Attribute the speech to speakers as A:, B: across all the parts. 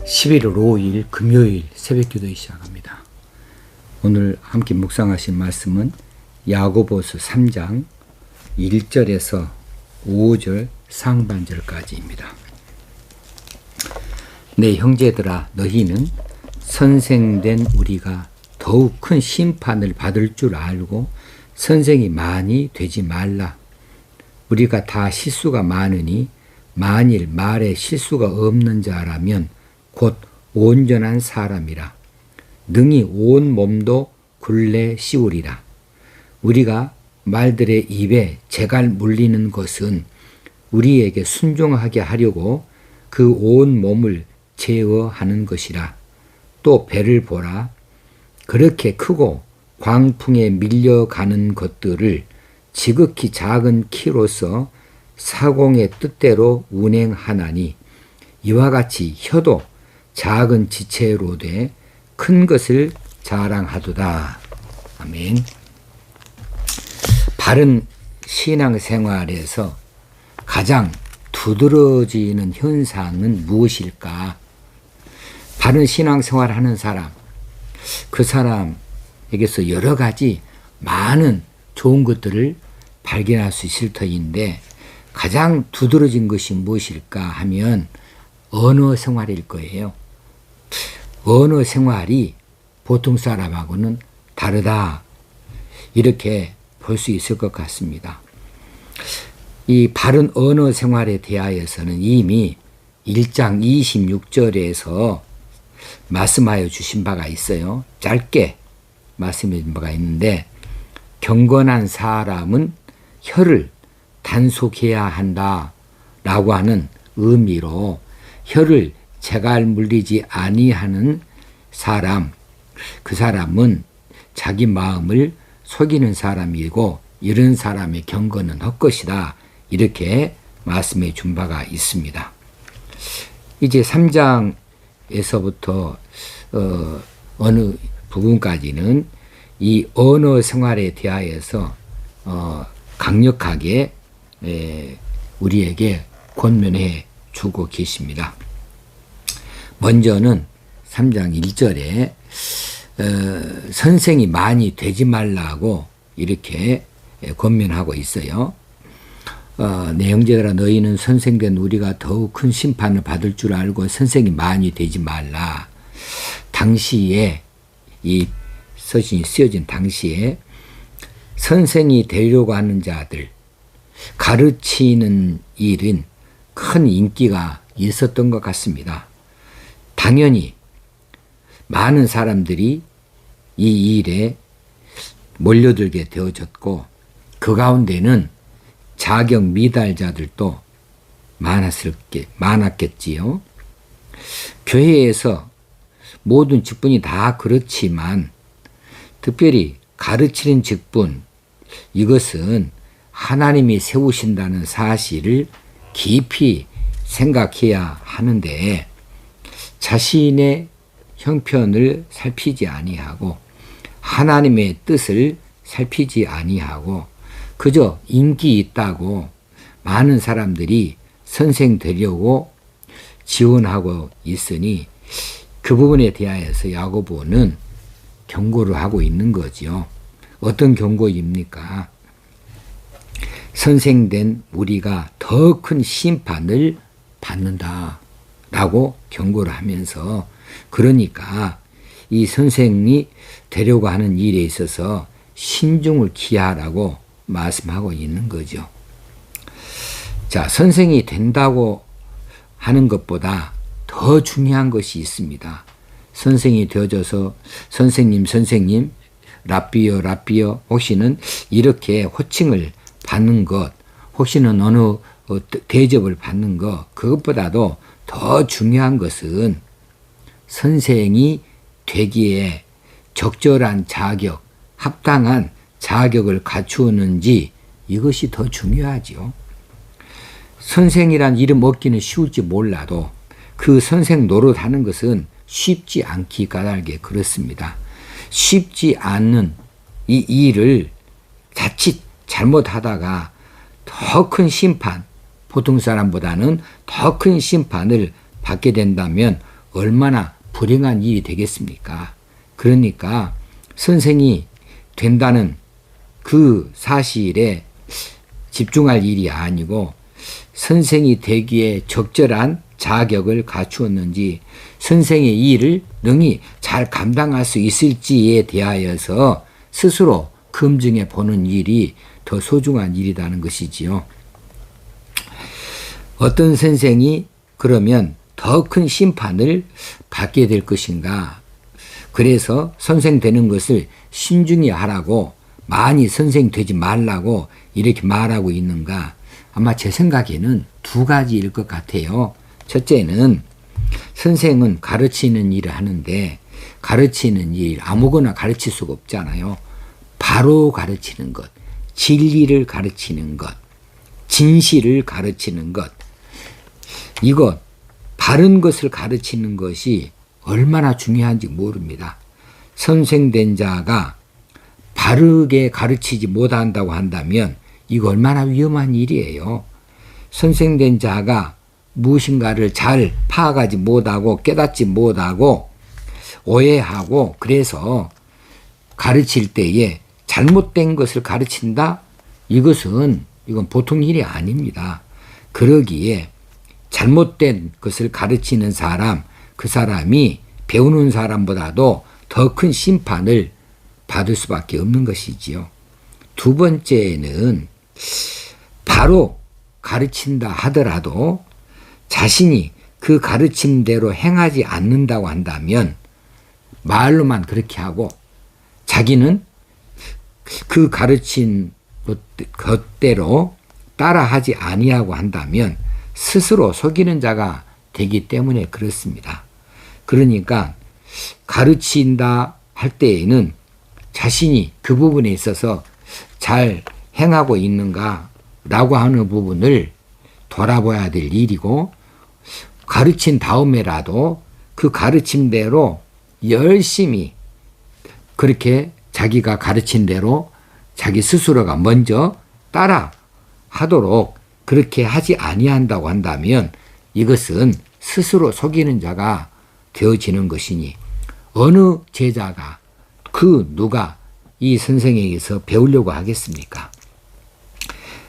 A: 11월 5일 금요일 새벽기도에 시작합니다. 오늘 함께 묵상하신 말씀은 야고보서 3장 1절에서 5절 상반절까지입니다. 내 형제들아, 너희는 선생된 우리가 더욱 큰 심판을 받을 줄 알고 선생이 많이 되지 말라. 우리가 다 실수가 많으니 만일 말에 실수가 없는 자라면 곧 온전한 사람이라. 능히 온 몸도 굴레 씌우리라. 우리가 말들의 입에 재갈 물리는 것은 우리에게 순종하게 하려고 그 온 몸을 제어하는 것이라. 또 배를 보라. 그렇게 크고 광풍에 밀려가는 것들을 지극히 작은 키로서 사공의 뜻대로 운행하나니 이와 같이 혀도 작은 지체로 돼 큰 것을 자랑하도다. 아멘. 바른 신앙생활에서 가장 두드러지는 현상은 무엇일까? 바른 신앙생활 하는 사람, 그 사람에게서 여러 가지 많은 좋은 것들을 발견할 수 있을 터인데 가장 두드러진 것이 무엇일까 하면 언어 생활일 거예요. 언어 생활이 보통 사람하고는 다르다. 이렇게 볼 수 있을 것 같습니다. 이 바른 언어 생활에 대하여서는 이미 1장 26절에서 말씀하여 주신 바가 있어요. 짧게 말씀해 주신 바가 있는데 경건한 사람은 혀를 단속해야 한다 라고 하는 의미로 혀를 재갈 물리지 아니하는 사람, 그 사람은 자기 마음을 속이는 사람이고 이런 사람의 경건은 헛것이다. 이렇게 말씀해 준 바가 있습니다. 이제 3장에서부터 어느 부분까지는 이 언어 생활에 대하여서 강력하게 우리에게 권면해 주고 계십니다. 먼저는 3장 1절에 선생이 많이 되지 말라고 이렇게 권면하고 있어요. 내 형제들아, 너희는 선생된 우리가 더욱 큰 심판을 받을 줄 알고 선생이 많이 되지 말라. 당시에 이 서신이 쓰여진 당시에 선생이 되려고 하는 자들, 가르치는 일은 큰 인기가 있었던 것 같습니다. 당연히 많은 사람들이 이 일에 몰려들게 되어졌고 그 가운데는 자격 미달자들도 많았겠지요. 교회에서 모든 직분이 다 그렇지만 특별히 가르치는 직분, 이것은 하나님이 세우신다는 사실을 깊이 생각해야 하는데 자신의 형편을 살피지 아니하고 하나님의 뜻을 살피지 아니하고 그저 인기 있다고 많은 사람들이 선생 되려고 지원하고 있으니 그 부분에 대하여서 야고보는 경고를 하고 있는 거죠. 어떤 경고입니까? 선생된 우리가 더 큰 심판을 받는다 라고 경고를 하면서, 그러니까 이 선생이 되려고 하는 일에 있어서 신중을 기하라고 말씀하고 있는 거죠. 자, 선생이 된다고 하는 것보다 더 중요한 것이 있습니다. 선생이 되어져서 선생님, 라삐어, 혹시는 이렇게 호칭을 받는 것, 혹시는 어느 대접을 받는 것, 그것보다도 더 중요한 것은 선생이 되기에 적절한 자격, 합당한 자격을 갖추었는지, 이것이 더 중요하죠. 선생이란 이름 얻기는 쉬울지 몰라도 그 선생 노릇하는 것은 쉽지 않기 까닭에 그렇습니다. 쉽지 않는 이 일을 자칫 잘못하다가 더 큰 심판, 보통 사람보다는 더 큰 심판을 받게 된다면 얼마나 불행한 일이 되겠습니까? 그러니까 선생이 된다는 그 사실에 집중할 일이 아니고 선생이 되기에 적절한 자격을 갖추었는지 선생의 일을 능히 잘 감당할 수 있을지에 대하여서 스스로 검증해 보는 일이 더 소중한 일이라는 것이지요. 어떤 선생이 그러면 더 큰 심판을 받게 될 것인가? 그래서 선생 되는 것을 신중히 하라고 많이 선생 되지 말라고 이렇게 말하고 있는가? 아마 제 생각에는 두 가지일 것 같아요. 첫째는 선생은 가르치는 일을 하는데 가르치는 일 아무거나 가르칠 수가 없잖아요. 바로 가르치는 것, 진리를 가르치는 것, 진실을 가르치는 것, 이것 바른 것을 가르치는 것이 얼마나 중요한지 모릅니다. 선생된 자가 바르게 가르치지 못한다고 한다면 이거 얼마나 위험한 일이에요. 선생된 자가 무엇인가를 잘 파악하지 못하고 깨닫지 못하고 오해하고 그래서 가르칠 때에 잘못된 것을 가르친다? 이건 보통 일이 아닙니다. 그러기에 잘못된 것을 가르치는 사람, 그 사람이 배우는 사람보다도 더 큰 심판을 받을 수밖에 없는 것이지요. 두 번째는 바로 가르친다 하더라도 자신이 그 가르침대로 행하지 않는다고 한다면 말로만 그렇게 하고 자기는 그 가르친 것대로 따라하지 아니하고 한다면 스스로 속이는 자가 되기 때문에 그렇습니다. 그러니까 가르친다 할 때에는 자신이 그 부분에 있어서 잘 행하고 있는가 라고 하는 부분을 돌아봐야 될 일이고 가르친 다음에라도 그 가르침대로 열심히 그렇게 자기가 가르친 대로 자기 스스로가 먼저 따라 하도록 그렇게 하지 아니한다고 한다면 이것은 스스로 속이는 자가 되어지는 것이니 어느 제자가 누가 이 선생에게서 배우려고 하겠습니까?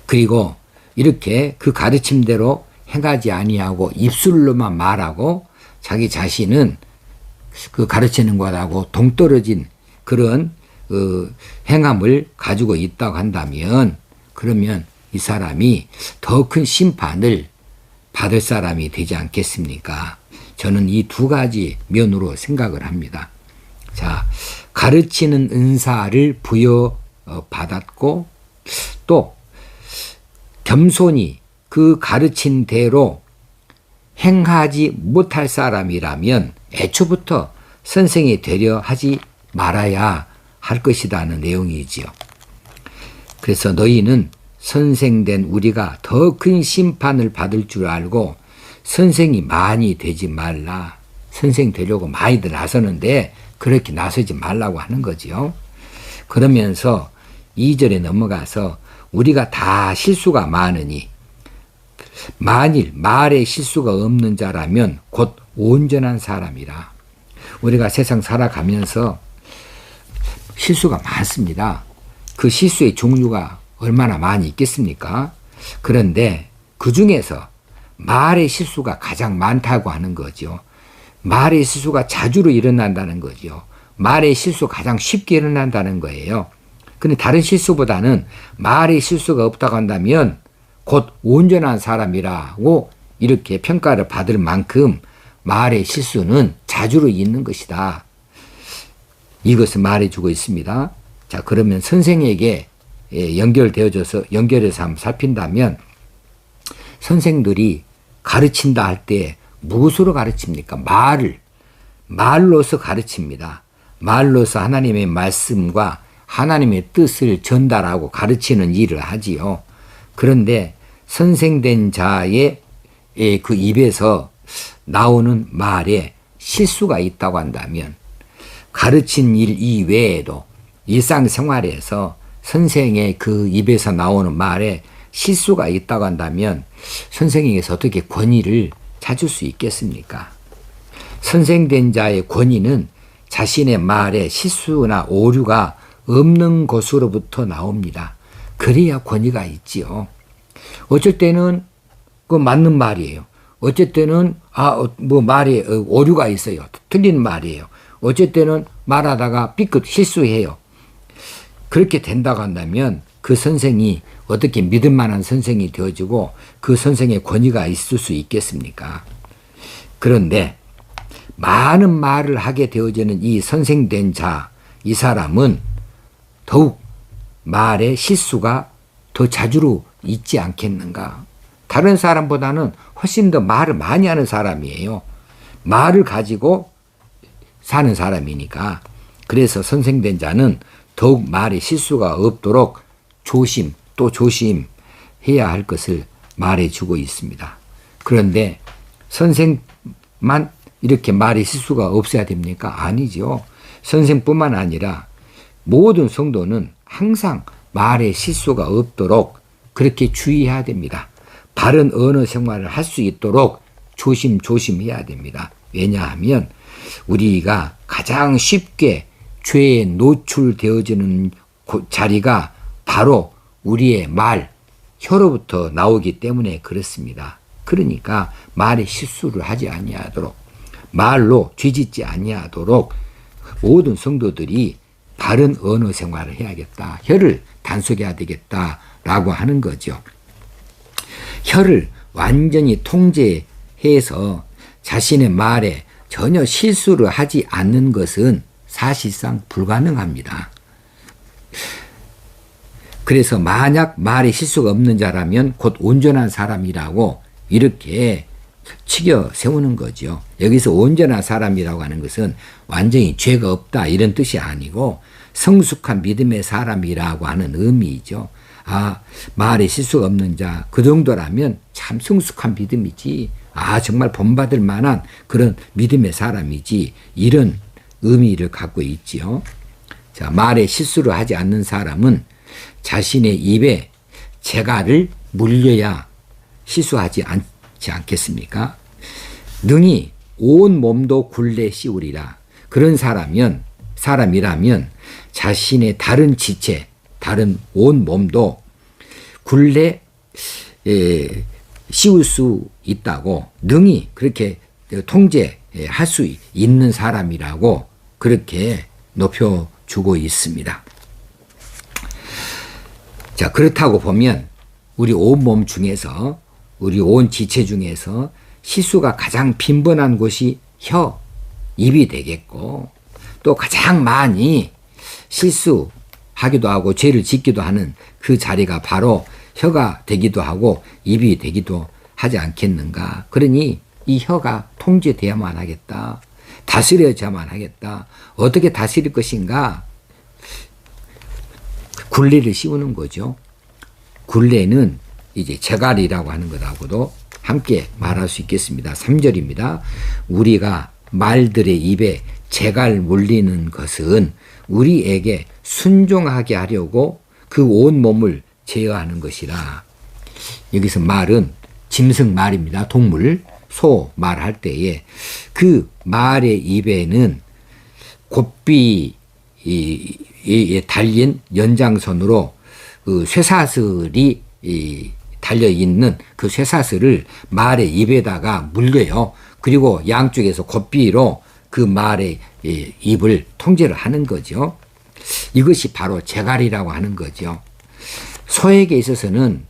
A: 그리고 이렇게 그 가르침대로 행하지 아니하고 입술로만 말하고 자기 자신은 그 가르치는 것하고 동떨어진 그런 행함을 가지고 있다고 한다면 그러면 이 사람이 더 큰 심판을 받을 사람이 되지 않겠습니까? 저는 이 두 가지 면으로 생각을 합니다. 자, 가르치는 은사를 부여받았고 또 겸손히 그 가르친 대로 행하지 못할 사람이라면 애초부터 선생이 되려 하지 말아야 할 것이라는 내용이지요. 그래서 너희는 선생된 우리가 더 큰 심판을 받을 줄 알고 선생이 많이 되지 말라. 선생 되려고 많이들 나서는데 그렇게 나서지 말라고 하는 거지요. 그러면서 2절에 넘어가서 우리가 다 실수가 많으니 만일 말에 실수가 없는 자라면 곧 온전한 사람이라. 우리가 세상 살아가면서 실수가 많습니다. 그 실수의 종류가 얼마나 많이 있겠습니까? 그런데 그 중에서 말의 실수가 가장 많다고 하는 거죠. 말의 실수가 자주로 일어난다는 거죠. 말의 실수가 가장 쉽게 일어난다는 거예요. 근데 다른 실수보다는 말의 실수가 없다고 한다면 곧 온전한 사람이라고 이렇게 평가를 받을 만큼 말의 실수는 자주로 있는 것이다. 이것을 말해주고 있습니다. 자, 그러면 선생에게 연결해서 한번 살핀다면 선생들이 가르친다 할 때 무엇으로 가르칩니까? 말로서 가르칩니다. 말로서 하나님의 말씀과 하나님의 뜻을 전달하고 가르치는 일을 하지요. 그런데 선생된 자의 그 입에서 나오는 말에 실수가 있다고 한다면 가르친 일 이외에도 일상생활에서 선생의 그 입에서 나오는 말에 실수가 있다고 한다면 선생에게서 어떻게 권위를 찾을 수 있겠습니까? 선생된 자의 권위는 자신의 말에 실수나 오류가 없는 것으로부터 나옵니다. 그래야 권위가 있지요. 어쩔 때는 그 맞는 말이에요. 어쩔 때는 말에 오류가 있어요. 틀린 말이에요. 어쩔 때는 말하다가 삐끗 실수해요. 그렇게 된다고 한다면 그 선생이 어떻게 믿을 만한 선생이 되어지고 그 선생의 권위가 있을 수 있겠습니까? 그런데 많은 말을 하게 되어지는 이 선생된 자, 이 사람은 더욱 말의 실수가 더 자주로 있지 않겠는가? 다른 사람보다는 훨씬 더 말을 많이 하는 사람이에요. 말을 가지고 사는 사람이니까. 그래서 선생된 자는 더욱 말에 실수가 없도록 조심 또 조심해야 할 것을 말해주고 있습니다. 그런데 선생만 이렇게 말에 실수가 없어야 됩니까? 아니죠. 선생뿐만 아니라 모든 성도는 항상 말에 실수가 없도록 그렇게 주의해야 됩니다. 바른 언어 생활을 할 수 있도록 조심해야 됩니다. 왜냐하면 우리가 가장 쉽게 죄에 노출되어지는 자리가 바로 우리의 말, 혀로부터 나오기 때문에 그렇습니다. 그러니까 말에 실수를 하지 아니하도록, 말로 죄짓지 아니하도록 모든 성도들이 바른 언어 생활을 해야겠다. 혀를 단속해야 되겠다라고 하는 거죠. 혀를 완전히 통제해서 자신의 말에 전혀 실수를 하지 않는 것은 사실상 불가능합니다. 그래서 만약 말에 실수가 없는 자라면 곧 온전한 사람이라고 이렇게 치켜 세우는 거죠. 여기서 온전한 사람이라고 하는 것은 완전히 죄가 없다 이런 뜻이 아니고 성숙한 믿음의 사람이라고 하는 의미이죠. 말에 실수가 없는 자, 그 정도라면 참 성숙한 믿음이지. 정말 본받을 만한 그런 믿음의 사람이지. 이런 의미를 갖고 있지요. 자, 말에 실수를 하지 않는 사람은 자신의 입에 재갈을 물려야 실수하지 않지 않겠습니까? 능히 온 몸도 굴레 씌우리라. 그런 사람이라면 자신의 다른 지체, 다른 온 몸도 굴레 씌울 수 있다고 능히 그렇게 통제할 수 있는 사람이라고 그렇게 높여주고 있습니다. 자, 그렇다고 보면 우리 온몸 중에서 우리 온 지체 중에서 실수가 가장 빈번한 곳이 혀, 입이 되겠고 또 가장 많이 실수하기도 하고 죄를 짓기도 하는 그 자리가 바로 혀가 되기도 하고 입이 되기도 하지 않겠는가. 그러니 이 혀가 통제돼야만 하겠다. 다스려져야만 하겠다. 어떻게 다스릴 것인가? 굴레를 씌우는 거죠. 굴레는 이제 재갈이라고 하는 것하고도 함께 말할 수 있겠습니다. 3절입니다. 우리가 말들의 입에 재갈 물리는 것은 우리에게 순종하게 하려고 그 온 몸을 제어하는 것이라. 여기서 말은 짐승 말입니다. 동물, 소 말할 때에 그 말의 입에는 곱비에 달린 연장선으로 그 쇠사슬이 달려있는 그 쇠사슬을 말의 입에다가 물려요. 그리고 양쪽에서 곱비로 그 말의 입을 통제를 하는 거죠. 이것이 바로 재갈이라고 하는 거죠. 소에게 있어서는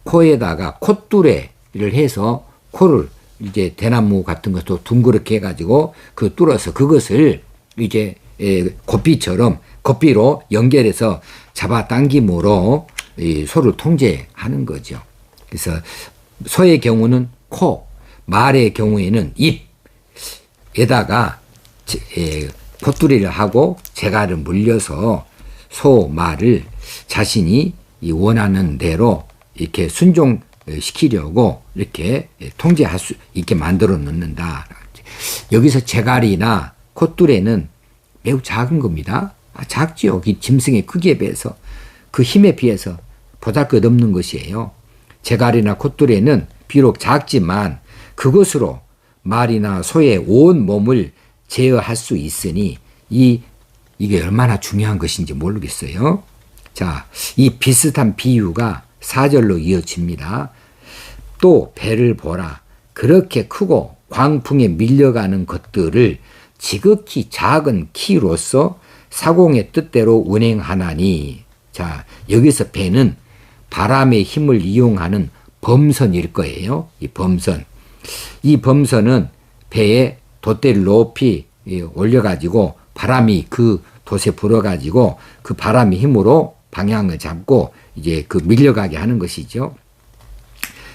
A: 코에다가 콧뚜레를 해서 코를 이제 대나무 같은 것도 둥그렇게 해가지고 그 뚫어서 그것을 이제 곱비로 연결해서 잡아당김으로 이 소를 통제하는 거죠. 그래서 소의 경우는 코, 말의 경우에는 입에다가 콧뚜리를 하고 재갈을 물려서 소, 말을 자신이 원하는 대로 이렇게 순종시키려고 이렇게 통제할 수 있게 만들어 놓는다. 여기서 재갈이나 콧뚜레는 매우 작은 겁니다. 작지요. 짐승의 크기에 비해서, 그 힘에 비해서 보잘것없는 것이에요. 재갈이나 콧뚜레는 비록 작지만 그것으로 말이나 소의 온 몸을 제어할 수 있으니 이게 얼마나 중요한 것인지 모르겠어요. 자, 이 비슷한 비유가 4절로 이어집니다. 또 배를 보라. 그렇게 크고 광풍에 밀려가는 것들을 지극히 작은 키로서 사공의 뜻대로 운행하나니. 자, 여기서 배는 바람의 힘을 이용하는 범선일 거예요. 이 범선. 이 범선은 배에 돛대를 높이 올려가지고 바람이 그 돛에 불어가지고 그 바람의 힘으로 방향을 잡고 이제 그 밀려가게 하는 것이죠.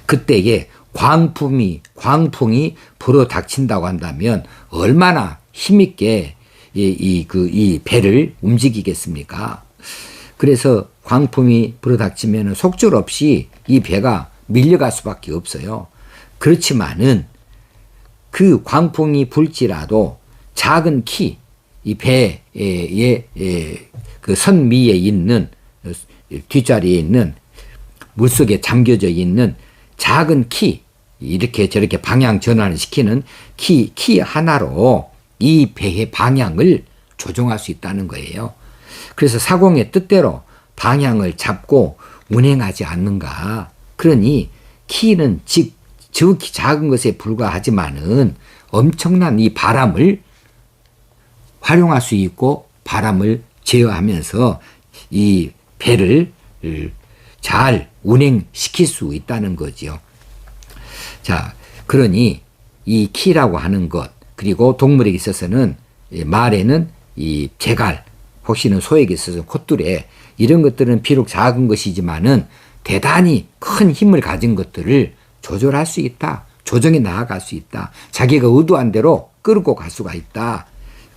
A: 그때에 광풍이 불어 닥친다고 한다면 얼마나 힘있게 이 배를 움직이겠습니까? 그래서 광풍이 불어 닥치면 속절없이 이 배가 밀려갈 수밖에 없어요. 그렇지만은 그 광풍이 불지라도 작은 키, 이 배의 그 선 위에 있는 뒷자리에 있는 물속에 잠겨져 있는 작은 키, 이렇게 저렇게 방향 전환을 시키는 키 하나로 이 배의 방향을 조종할 수 있다는 거예요. 그래서 사공의 뜻대로 방향을 잡고 운행하지 않는가. 그러니 키는 지극히 작은 것에 불과하지만은 엄청난 이 바람을 활용할 수 있고 바람을 제어하면서 이 배를 잘 운행시킬 수 있다는 거죠. 자, 그러니 이 키라고 하는 것, 그리고 동물에게 있어서는 말에는 이 제갈, 혹시는 소에게 있어서 콧뚜레, 이런 것들은 비록 작은 것이지만은 대단히 큰 힘을 가진 것들을 조절할 수 있다. 조정해 나아갈 수 있다. 자기가 의도한 대로 끌고 갈 수가 있다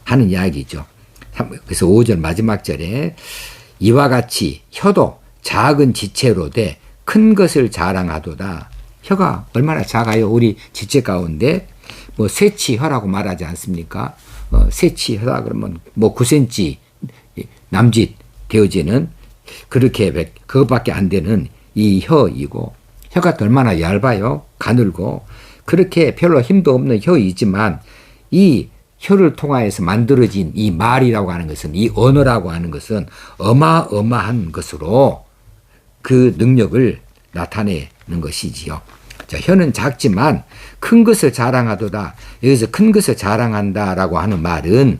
A: 하는 이야기죠. 그래서 5절 마지막 절에 이와 같이 혀도 작은 지체로 돼 큰 것을 자랑하도다. 혀가 얼마나 작아요? 우리 지체 가운데 뭐 쇠치혀라고 말하지 않습니까? 쇠치혀다 그러면 뭐 9cm 남짓 되어지는 그렇게 그것밖에 안 되는 이 혀이고, 혀가 얼마나 얇아요? 가늘고 그렇게 별로 힘도 없는 혀이지만 이 혀를 통하여서 만들어진 이 말이라고 하는 것은, 이 언어라고 하는 것은 어마어마한 것으로 그 능력을 나타내는 것이지요. 자, 혀는 작지만 큰 것을 자랑하도다. 여기서 큰 것을 자랑한다라고 하는 말은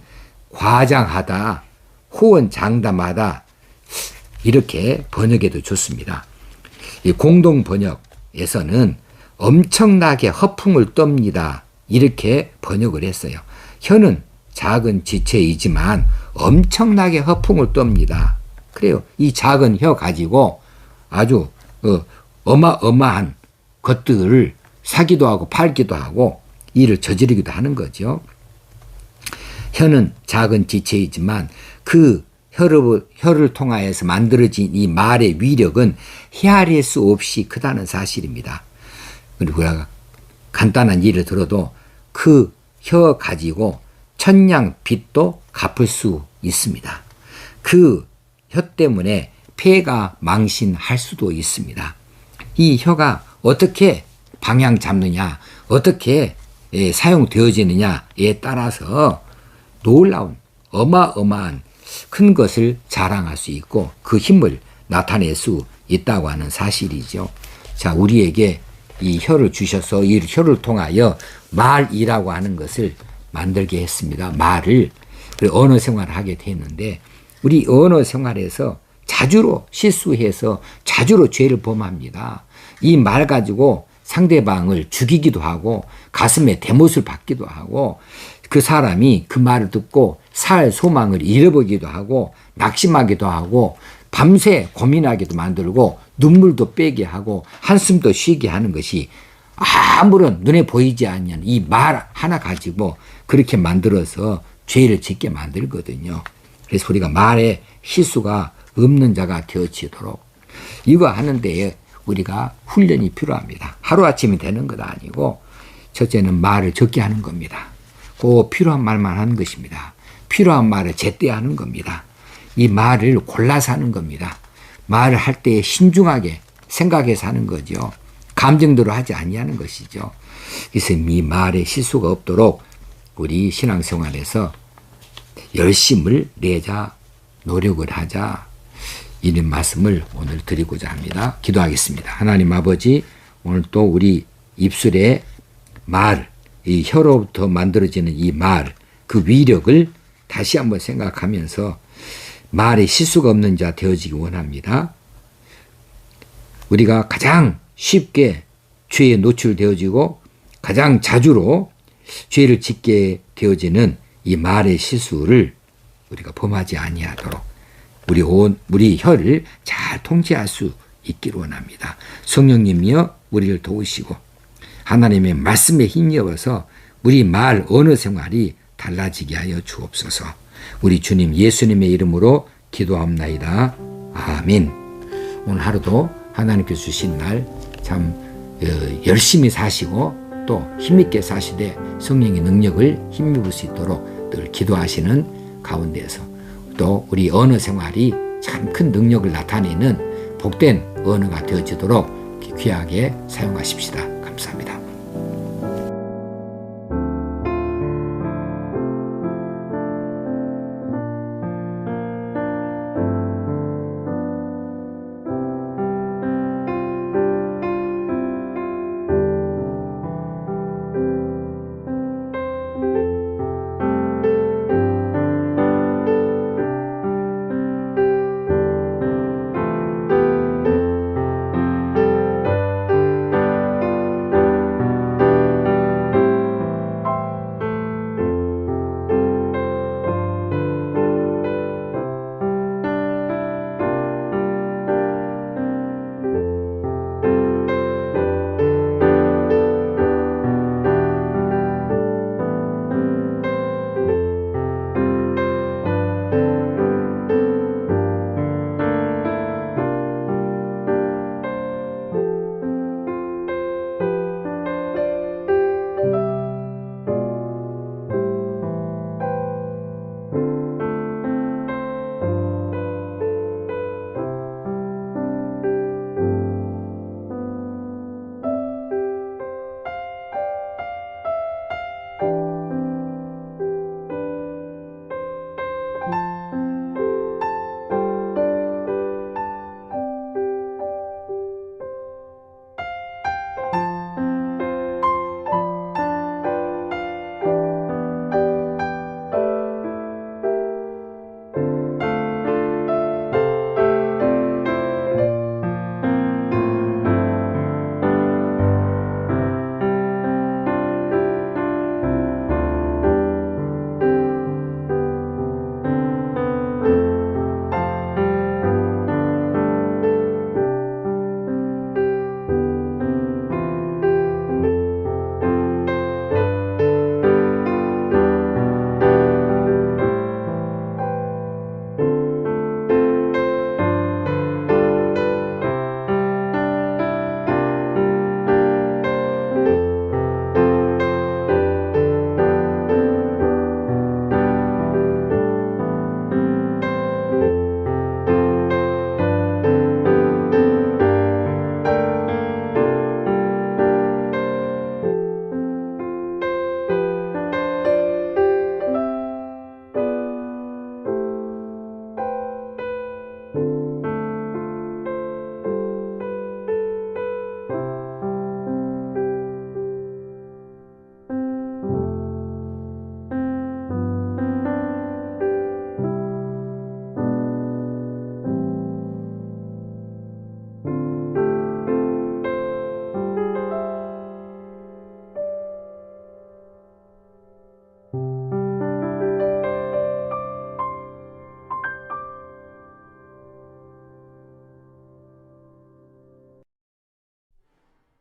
A: 과장하다, 호언장담하다, 이렇게 번역해도 좋습니다. 이 공동 번역에서는 엄청나게 허풍을 떱니다, 이렇게 번역을 했어요. 혀는 작은 지체이지만 엄청나게 허풍을 떱니다. 그래요. 이 작은 혀 가지고 아주 어마어마한 것들을 사기도 하고 팔기도 하고 일을 저지르기도 하는 거죠. 혀는 작은 지체이지만 그 혀를 통하여서 만들어진 이 말의 위력은 헤아릴 수 없이 크다는 사실입니다. 그리고 간단한 예를 들어도 그 혀 가지고 천냥 빚도 갚을 수 있습니다. 그 혀 때문에 폐가 망신할 수도 있습니다. 이 혀가 어떻게 방향 잡느냐, 어떻게 사용되어지느냐에 따라서 놀라운 어마어마한 큰 것을 자랑할 수 있고 그 힘을 나타낼 수 있다고 하는 사실이죠. 자, 우리에게 이 혀를 주셔서 이 혀를 통하여 말이라고 하는 것을 만들게 했습니다. 말을 언어 생활을 하게 됐는데, 우리 언어 생활에서 자주로 실수해서 자주로 죄를 범합니다. 이 말 가지고 상대방을 죽이기도 하고 가슴에 대못을 받기도 하고 그 사람이 그 말을 듣고 살 소망을 잃어버리기도 하고 낙심하기도 하고 밤새 고민하기도 만들고 눈물도 빼게 하고 한숨도 쉬게 하는 것이 아무런 눈에 보이지 않는 이 말 하나 가지고 그렇게 만들어서 죄를 짓게 만들거든요. 그래서 우리가 말에 실수가 없는 자가 되어지도록 이거 하는데 우리가 훈련이 필요합니다. 하루아침이 되는 것 아니고 첫째는 말을 적게 하는 겁니다. 그 필요한 말만 하는 것입니다. 필요한 말을 제때 하는 겁니다. 이 말을 골라서 하는 겁니다. 말을 할 때 신중하게 생각해서 하는 거죠. 감정대로 하지 아니하는 것이죠. 그래서 이 말에 실수가 없도록 우리 신앙생활에서 열심을 내자, 노력을 하자, 이런 말씀을 오늘 드리고자 합니다. 기도하겠습니다. 하나님 아버지, 오늘 또 우리 입술에 말, 이 혀로부터 만들어지는 이 말, 그 위력을 다시 한번 생각하면서 말에 실수가 없는 자 되어지기 원합니다. 우리가 가장 쉽게 죄에 노출되어지고 가장 자주로 죄를 짓게 되어지는 이 말의 실수를 우리가 범하지 아니하도록 우리 혀를 잘 통제할 수 있기를 원합니다. 성령님이여 우리를 도우시고 하나님의 말씀에 힘입어서 우리 말 언어 생활이 달라지게 하여 주옵소서. 우리 주님 예수님의 이름으로 기도합나이다. 아멘. 오늘 하루도 하나님께서 주신 날 참 열심히 사시고 또 힘있게 사시되 성령의 능력을 힘입을 수 있도록 늘 기도하시는 가운데에서 또 우리 언어 생활이 참 큰 능력을 나타내는 복된 언어가 되어지도록 귀하게 사용하십시다. 감사합니다.